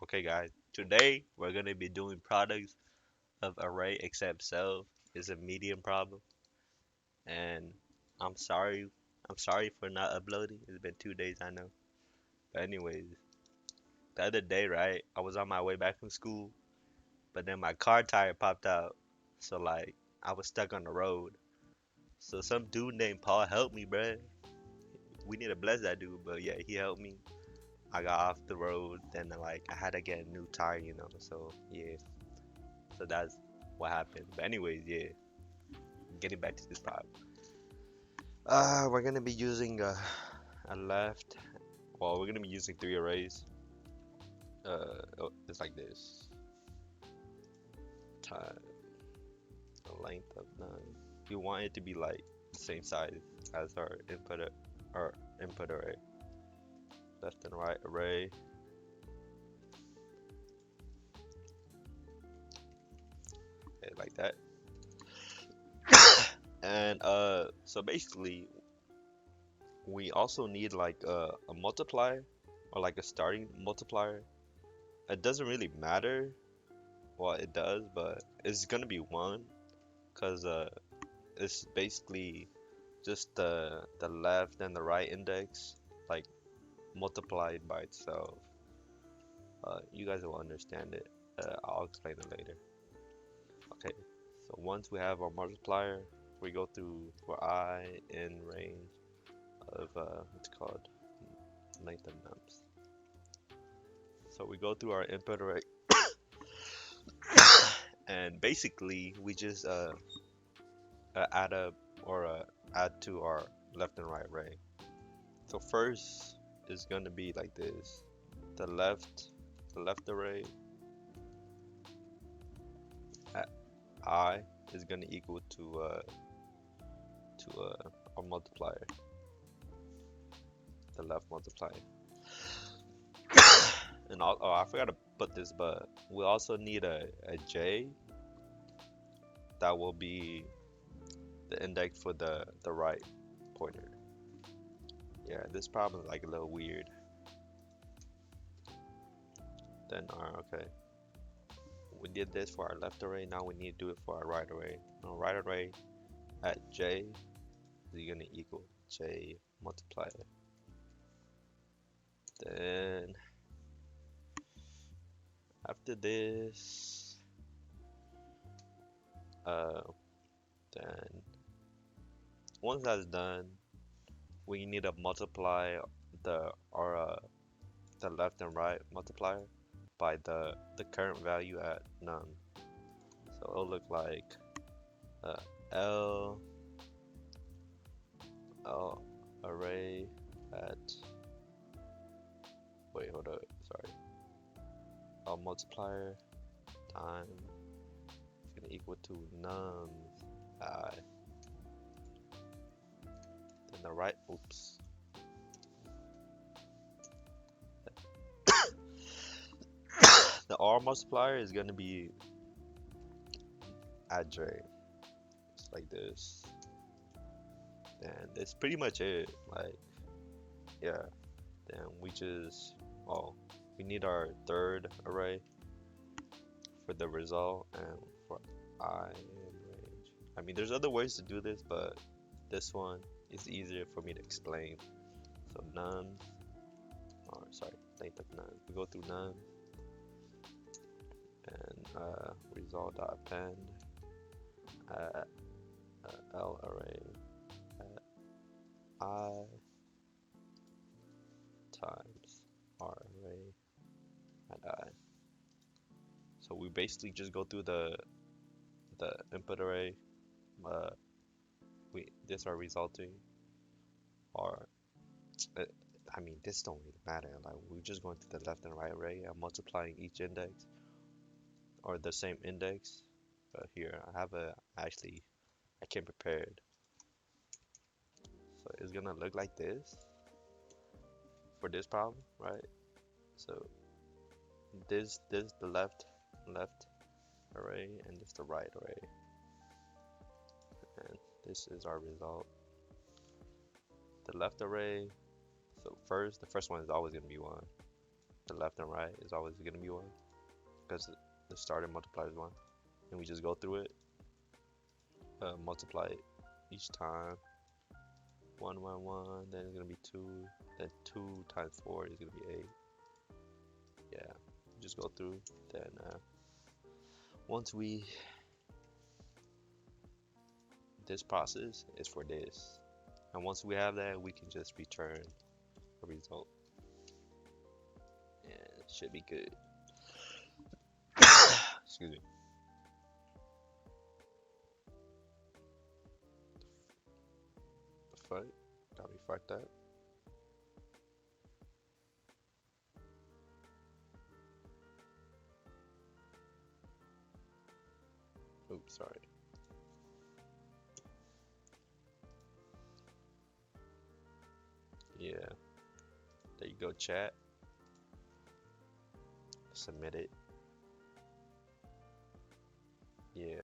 Okay, guys, today we're gonna be doing products of array except self is a medium problem, and I'm sorry, I'm sorry for not uploading. It's been 2 days, I know. But anyways, the other day, right, I was on my way back from school, but then my car tire popped out, so like I was stuck on the road. So some dude named Paul helped me, bruh. We need to bless that dude, but yeah, he helped me. I got off the road, then like I had to get a new tire, So yeah, so that's what happened. But anyways, yeah, getting back to this problem. We're gonna be using a left. Well, we're gonna be using three arrays. It's like this. Time, the length of none. We want it to be like the same size as our input array. Left and right array. Okay, like that. And so basically, we also need like a multiplier or like a starting multiplier. It doesn't really matter. Well, it does, but it's gonna be one, cause it's basically just the left and the right index like multiplied by itself. You guys will understand it. I'll explain it later. Okay, so once we have our multiplier, we go through for I in range of what's called length of nums. So we go through our input array, and basically we just add up or add to our left and right array. So first is gonna be like this. The left array at I is gonna equal to our multiplier, the left multiplier. And oh, I forgot to put this, but we also need a j that will be the index for the right pointer. Yeah, this problem is like a little weird. Then our okay, we did this for our left array. Now we need to do it for our right array. Our right array at j is gonna equal j multiplier. Then after this, uh, then once that's done, we need to multiply our the left and right multiplier by the current value at none. So it'll look like uh, L L array at wait hold up sorry L multiplier time is gonna equal to nums I. Then the right oops the R multiplier is gonna be at J. It's like this. And that's pretty much it. Like, yeah. Then we need our third array for the result and for I in range. I mean, there's other ways to do this, but this one is easier for me to explain. So none, or sorry, length of none. We go through none and result.append at L array at I times R array at I. So we basically just go through the input array. Uh, this are resulting, or uh, I mean this don't really matter. Like we're just going through the left and right array and multiplying each index or the same index. Here I have I came prepared. So it's gonna look like this for this problem, right? So this the left array and this the right array, and this is our result. The left array. So the first one is always gonna be one. to left and right is always gonna be 1 because the starting multiplier is 1, and we just go through it, multiply it each time. 1, 1, 1, then it's gonna be 2, then 2 times 4 is gonna be 8. Yeah, just go through. Then once we, this process is for this, and once we have that, we can just return a result, and it should be good. Excuse me. The fuck? Got me fucked up. Oops, sorry. Yeah. There you go, chat. Submit it. Yeah.